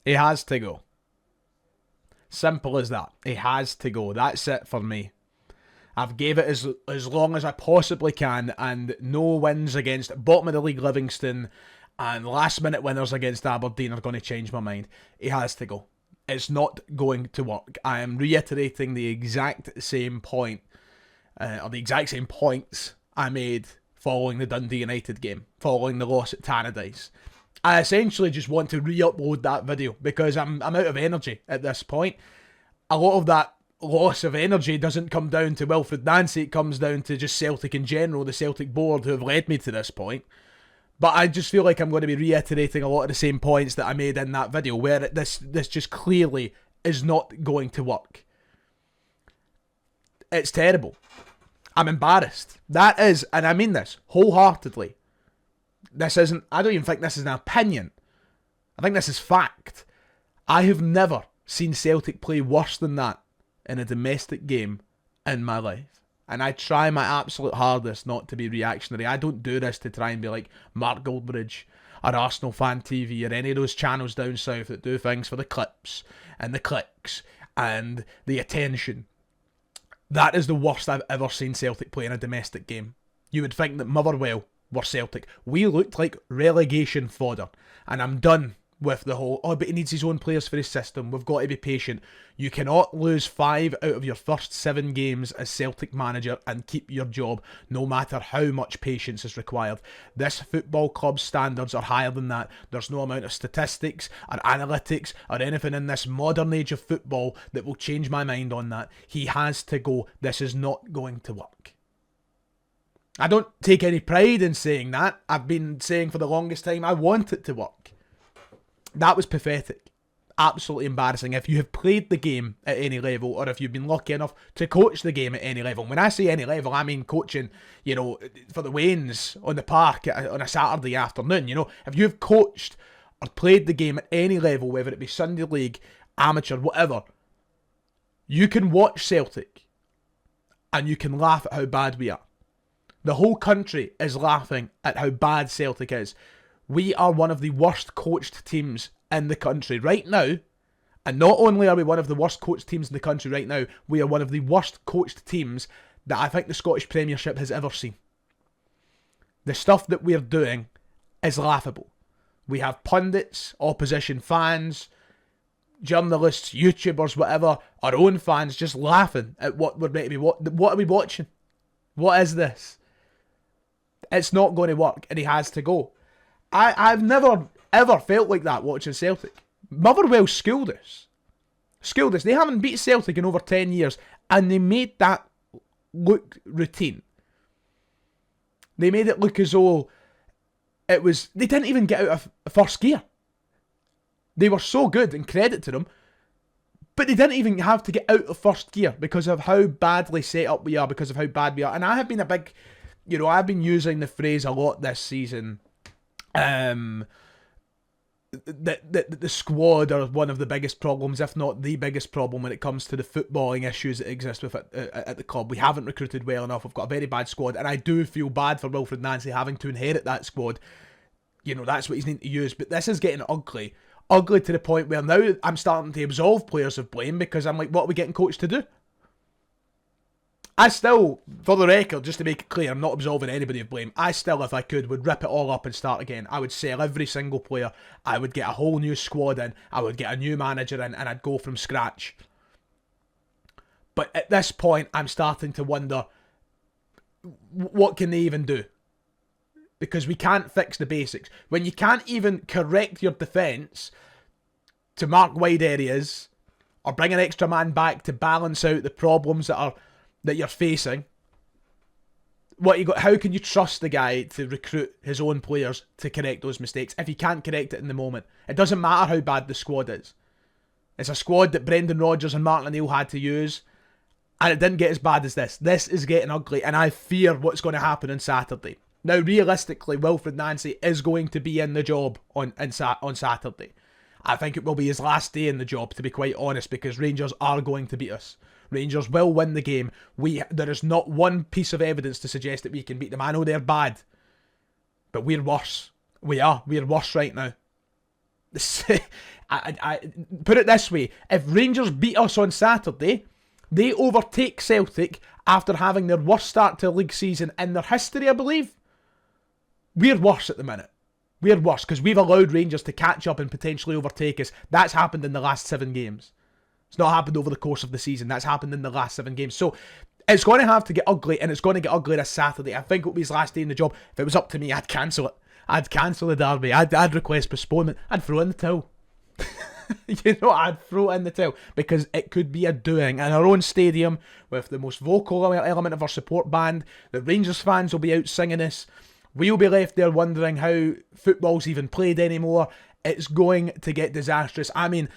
He has to go. Simple as that. He has to go. That's it for me. I've gave it as long as I possibly can, and no wins against bottom of the league Livingston and last minute winners against Aberdeen are going to change my mind. He has to go. It's not going to work. I am reiterating the exact same point, or the exact same points I made following the Dundee United game, following the loss at Tannadice. I essentially just want to re-upload that video because I'm out of energy at this point. A lot of that loss of energy doesn't come down to Wilfred Nancy, it comes down to just Celtic in general, the Celtic board who have led me to this point. But I just feel like I'm going to be reiterating a lot of the same points that I made in that video, where this just clearly is not going to work. It's terrible. I'm embarrassed. That is, and I mean this wholeheartedly. This isn't, I don't even think this is an opinion. I think this is fact. I have never seen Celtic play worse than that in a domestic game in my life. And I try my absolute hardest not to be reactionary. I don't do this to try and be like Mark Goldbridge or Arsenal Fan TV or any of those channels down south that do things for the clips and the clicks and the attention. That is the worst I've ever seen Celtic play in a domestic game. You would think that Motherwell were Celtic. We looked like relegation fodder. And I'm done with the whole, but he needs his own players for his system. We've got to be patient. You cannot lose 5 out of your first 7 games as Celtic manager and keep your job, no matter how much patience is required. This football club's standards are higher than that. There's no amount of statistics or analytics or anything in this modern age of football that will change my mind on that. He has to go. This is not going to work. I don't take any pride in saying that. I've been saying for the longest time I want it to work. That was pathetic. Absolutely embarrassing. If you have played the game at any level, or if you've been lucky enough to coach the game at any level. When I say any level, I mean coaching, for the Wains on the park on a Saturday afternoon. If you've coached or played the game at any level, whether it be Sunday League, amateur, whatever, you can watch Celtic and you can laugh at how bad we are. The whole country is laughing at how bad Celtic is. We are one of the worst coached teams in the country right now. And not only are we one of the worst coached teams in the country right now, we are one of the worst coached teams that I think the Scottish Premiership has ever seen. The stuff that we're doing is laughable. We have pundits, opposition fans, journalists, YouTubers, whatever, our own fans just laughing at what we're meant to be. What are we watching? What is this? It's not going to work, and he has to go. I've never, ever felt like that watching Celtic. Motherwell schooled us. They haven't beat Celtic in over 10 years, and they made that look routine. They made it look as though it was... They didn't even get out of first gear. They were so good, and credit to them, but they didn't even have to get out of first gear because of how badly set up we are, because of how bad we are. And I have been a big... I've been using the phrase a lot this season... The squad are one of the biggest problems, if not the biggest problem, when it comes to the footballing issues that exist with it at the club. We haven't recruited well enough. We've got a very bad squad, and I do feel bad for Wilfred Nancy having to inherit that squad. That's what he's needing to use. But this is getting ugly to the point where now I'm starting to absolve players of blame, because I'm like, what are we getting coached to do? I still, for the record, just to make it clear, I'm not absolving anybody of blame. I still, if I could, would rip it all up and start again. I would sell every single player. I would get a whole new squad in. I would get a new manager in, and I'd go from scratch. But at this point, I'm starting to wonder, what can they even do? Because we can't fix the basics. When you can't even correct your defence to mark wide areas, or bring an extra man back to balance out the problems that you're facing, how can you trust the guy to recruit his own players to correct those mistakes if he can't correct it in the moment? It doesn't matter how bad the squad is. It's a squad that Brendan Rodgers and Martin O'Neill had to use, and it didn't get as bad as this. This is getting ugly, and I fear what's going to happen on Saturday. Now, realistically, Wilfred Nancy is going to be in the job on Saturday. I think it will be his last day in the job, to be quite honest, because Rangers are going to beat us. Rangers will win the game. There is not one piece of evidence to suggest that we can beat them. I know they're bad, but we're worse. We're worse right now. I put it this way: if Rangers beat us on Saturday, they overtake Celtic after having their worst start to a league season in their history, I believe. We're worse at the minute. We're worse because we've allowed Rangers to catch up and potentially overtake us. That's happened in the last 7 games. It's not happened over the course of the season. That's happened in the last 7 games. So it's going to have to get ugly, and it's going to get ugly this Saturday. I think it'll be his last day in the job. If it was up to me, I'd cancel it. I'd cancel the derby. I'd request postponement. I'd throw in the towel. You know, I'd throw in the towel because it could be a doing in our own stadium with the most vocal element of our support band. The Rangers fans will be out singing us. We'll be left there wondering how football's even played anymore. It's going to get disastrous. I mean,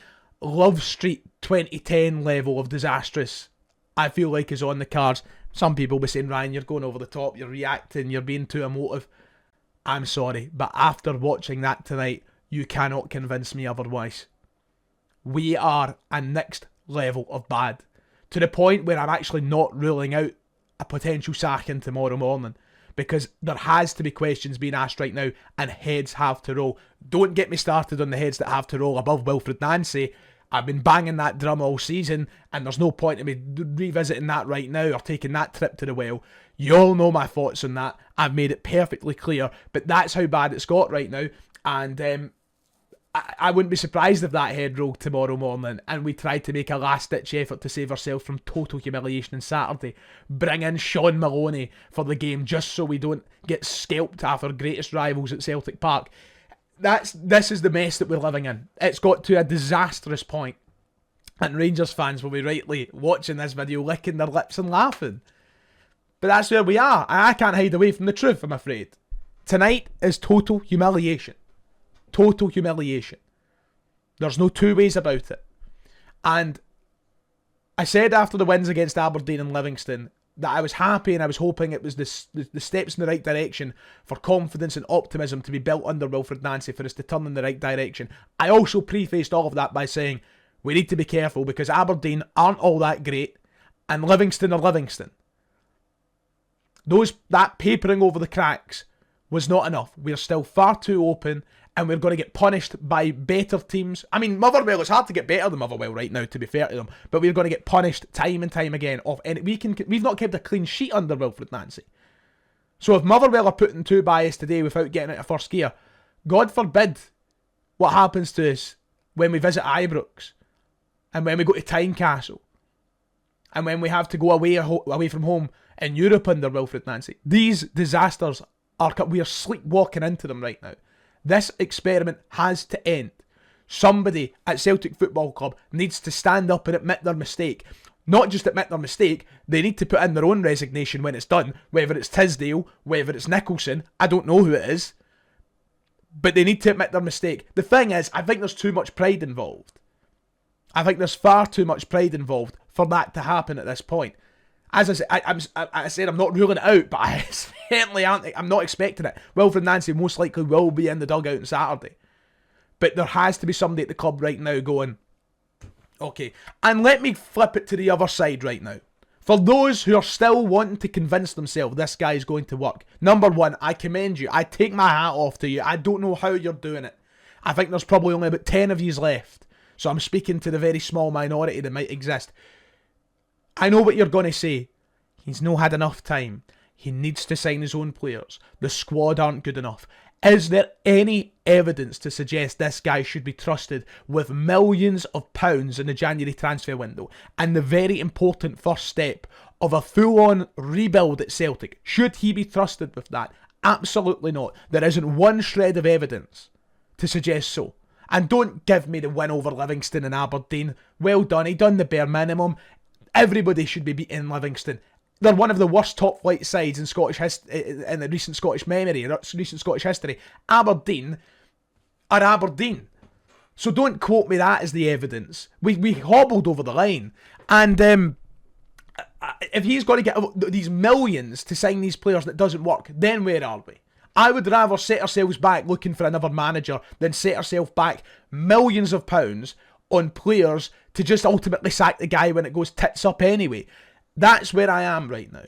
Love Street 2010 level of disastrous, I feel like, is on the cards. Some people will be saying, Ryan, you're going over the top, you're reacting, you're being too emotive. I'm sorry, but after watching that tonight, you cannot convince me otherwise. We are a next level of bad, to the point where I'm actually not ruling out a potential sacking tomorrow morning, because there has to be questions being asked right now, and heads have to roll. Don't get me started on the heads that have to roll above Wilfred Nancy. I've been banging that drum all season, and there's no point in me revisiting that right now or taking that trip to the well. You all know my thoughts on that. I've made it perfectly clear, but that's how bad it's got right now, and I wouldn't be surprised if that head rolled tomorrow morning and we tried to make a last-ditch effort to save ourselves from total humiliation on Saturday. Bring in Sean Maloney for the game just so we don't get scalped off our greatest rivals at Celtic Park. This is the mess that we're living in. It's got to a disastrous point, and Rangers fans will be rightly watching this video licking their lips and laughing. But that's where we are. I can't hide away from the truth, I'm afraid. Tonight is total humiliation. Total humiliation. There's no two ways about it. And I said after the wins against Aberdeen and Livingston that I was happy and I was hoping it was the steps in the right direction for confidence and optimism to be built under Wilfred Nancy for us to turn in the right direction. I also prefaced all of that by saying we need to be careful because Aberdeen aren't all that great and Livingston are Livingston. That papering over the cracks was not enough. We're still far too open, and we're going to get punished by better teams. I mean, Motherwell, it's hard to get better than Motherwell right now, to be fair to them, but we're going to get punished time and time again. We've not kept a clean sheet under Wilfred Nancy. So if Motherwell are putting 2 by us today without getting out of first gear, God forbid what happens to us when we visit Ibrox, and when we go to Tynecastle, and when we have to go away from home in Europe under Wilfred Nancy. These disasters we are sleepwalking into them right now. This experiment has to end. Somebody at Celtic Football Club needs to stand up and admit their mistake. Not just admit their mistake, they need to put in their own resignation when it's done. Whether it's Tisdale, whether it's Nicholson, I don't know who it is. But they need to admit their mistake. The thing is, I think there's too much pride involved. I think there's far too much pride involved for that to happen at this point. As I said, I'm not ruling it out, but I certainly I'm not expecting it. Wilfred Nancy most likely will be in the dugout on Saturday. But there has to be somebody at the club right now going, okay. And let me flip it to the other side right now. For those who are still wanting to convince themselves this guy is going to work, number one, I commend you. I take my hat off to you. I don't know how you're doing it. I think there's probably only about 10 of yous left. So I'm speaking to the very small minority that might exist. I know what you're going to say. He's not had enough time. He needs to sign his own players. The squad aren't good enough. Is there any evidence to suggest this guy should be trusted with millions of pounds in the January transfer window and the very important first step of a full-on rebuild at Celtic? Should he be trusted with that? Absolutely not. There isn't one shred of evidence to suggest so. And don't give me the win over Livingston and Aberdeen. Well done. He done the bare minimum. Everybody should be beating Livingston. They're one of the worst top-flight sides in in the recent Scottish memory, recent Scottish history. Aberdeen are Aberdeen. So don't quote me that as the evidence. We hobbled over the line. And if he's got to get these millions to sign these players that doesn't work, then where are we? I would rather set ourselves back looking for another manager than set ourselves back millions of pounds on players to just ultimately sack the guy when it goes tits up anyway. That's where I am right now.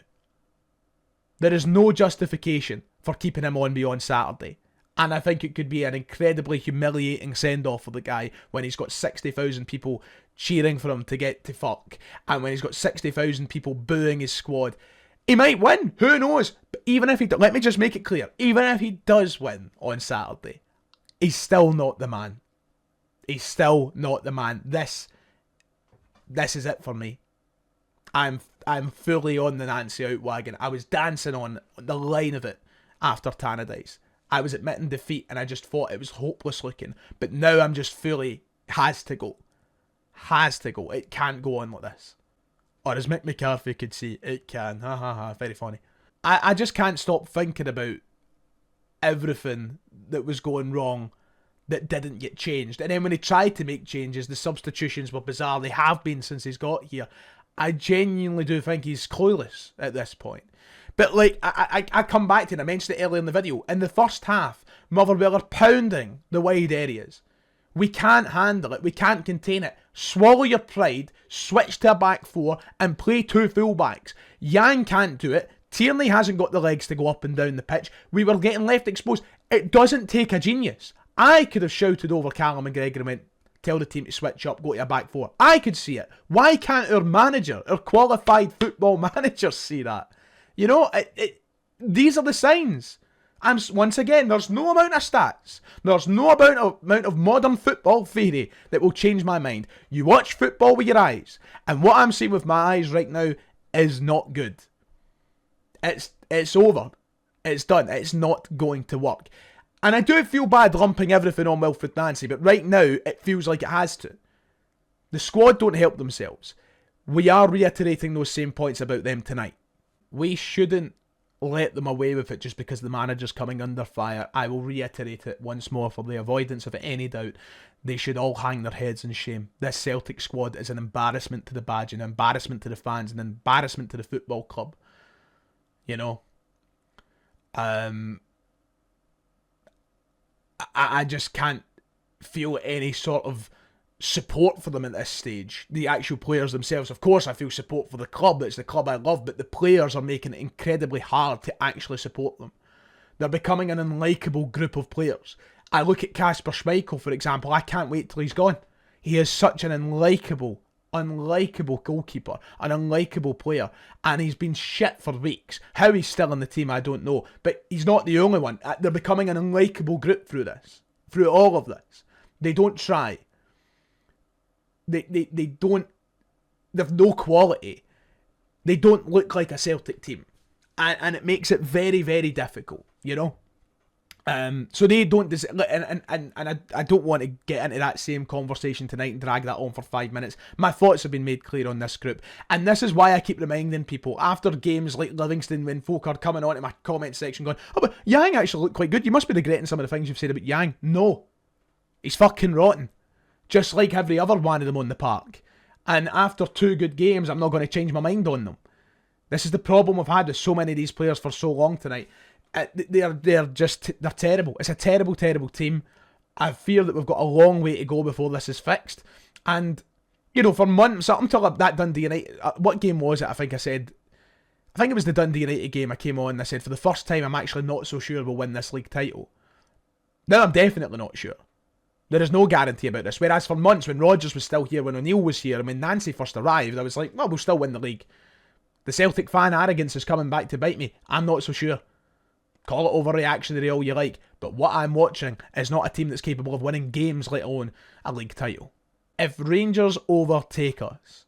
There is no justification for keeping him on beyond Saturday. And I think it could be an incredibly humiliating send-off for the guy when he's got 60,000 people cheering for him to get to fuck. And when he's got 60,000 people booing his squad. He might win, who knows? But even if he... let me just make it clear. Even if he does win on Saturday, he's still not the man. He's still not the man. This is it for me. I'm fully on the Nancy out wagon. I was dancing on the line of it after Tannadice. I was admitting defeat and I just thought it was hopeless looking. But now I'm just fully, has to go. Has to go. It can't go on like this. Or as Mick McCarthy could see, it can. Ha ha ha, very funny. I just can't stop thinking about everything that was going wrong that didn't get changed. And then when he tried to make changes, the substitutions were bizarre. They have been since he's got here. I genuinely do think he's clueless at this point. But like, I come back to it, I mentioned it earlier in the video. In the first half, Motherwell are pounding the wide areas. We can't handle it. We can't contain it. Swallow your pride, switch to a back four, and play two fullbacks. Yang can't do it. Tierney hasn't got the legs to go up and down the pitch. We were getting left exposed. It doesn't take a genius. I could have shouted over Callum McGregor and went, tell the team to switch up, go to a back four. I could see it. Why can't our manager, our qualified football manager, see that? You know, these are the signs. Once again, there's no amount of stats, there's no amount of modern football theory that will change my mind. You watch football with your eyes, and what I'm seeing with my eyes right now is not good. It's over. It's done. It's not going to work. And I do feel bad lumping everything on Wilfred Nancy, but right now it feels like it has to. The squad don't help themselves. We are reiterating those same points about them tonight. We shouldn't let them away with it just because the manager's coming under fire. I will reiterate it once more for the avoidance of any doubt. They should all hang their heads in shame. This Celtic squad is an embarrassment to the badge, an embarrassment to the fans, an embarrassment to the football club. You know? I just can't feel any sort of support for them at this stage. The actual players themselves, of course I feel support for the club, it's the club I love, but the players are making it incredibly hard to actually support them. They're becoming an unlikable group of players. I look at Kasper Schmeichel, for example, I can't wait till he's gone. He is such an unlikable goalkeeper, an unlikable player, and he's been shit for weeks. How he's still in the team, I don't know, but he's not the only one. They're becoming an unlikable group through this, through all of this. They don't try. They don't, they've no quality. They don't look like a Celtic team. And it makes it very, very difficult, you know? So they don't, and I don't want to get into that same conversation tonight and drag that on for 5 minutes. My thoughts have been made clear on this group, and this is why I keep reminding people after games like Livingston, when folk are coming onto my comment section going, oh, but Yang actually looked quite good, you must be regretting some of the things you've said about Yang. No, he's fucking rotten, just like every other one of them on the park. And after 2 good games, I'm not going to change my mind on them. This is the problem we've had with so many of these players for so long tonight. They're terrible. It's a terrible, terrible team. I fear that we've got a long way to go before this is fixed. And, you know, for months, up until that Dundee United, what game was it? I think it was the Dundee United game I came on and I said, for the first time, I'm actually not so sure we'll win this league title. Now I'm definitely not sure. There is no guarantee about this. Whereas for months, when Rodgers was still here, when O'Neill was here, and when Nancy first arrived, I was like, well, we'll still win the league. The Celtic fan arrogance is coming back to bite me. I'm not so sure. Call it overreactionary all you like, but what I'm watching is not a team that's capable of winning games, let alone a league title. If Rangers overtake us,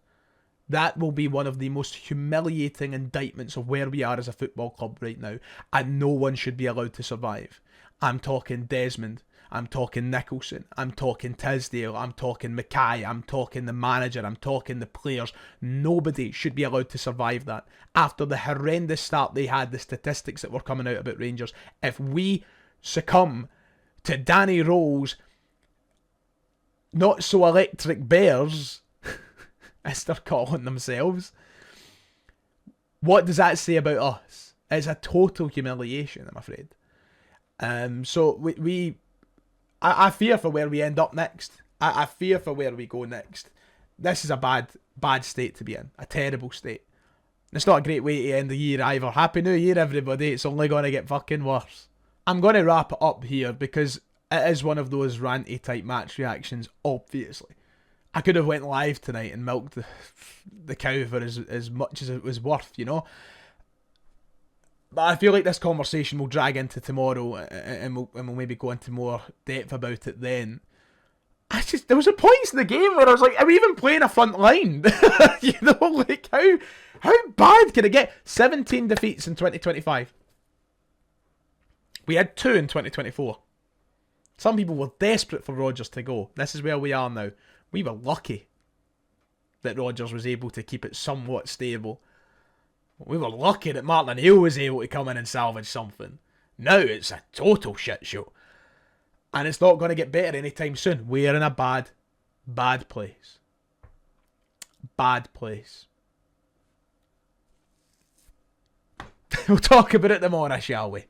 that will be one of the most humiliating indictments of where we are as a football club right now, and no one should be allowed to survive. I'm talking Desmond, I'm talking Nicholson, I'm talking Tisdale, I'm talking Mackay, I'm talking the manager, I'm talking the players. Nobody should be allowed to survive that. After the horrendous start they had, the statistics that were coming out about Rangers, if we succumb to Danny Rowe's not so electric Bears, as they're calling themselves, what does that say about us? It's a total humiliation, I'm afraid. So I fear for where we end up next. I fear for where we go next. This is a bad state to be in. A terrible state. It's not a great way to end the year either. Happy New Year, everybody. It's only going to get fucking worse. I'm going to wrap it up here because it is one of those ranty type match reactions, obviously. I could have went live tonight and milked the cow for as much as it was worth, you know. But I feel like this conversation will drag into tomorrow, and we'll maybe go into more depth about it then. There was a points in the game where I was like, are we even playing a front line? You know, like how bad can it get? 17 defeats in 2025. We had 2 in 2024. Some people were desperate for Rodgers to go. This is where we are now. We were lucky that Rodgers was able to keep it somewhat stable. We were lucky that Martin O'Neill was able to come in and salvage something. Now it's a total shit show. And it's not going to get better anytime soon. We're in a bad place. Bad place. We'll talk about it tomorrow, shall we?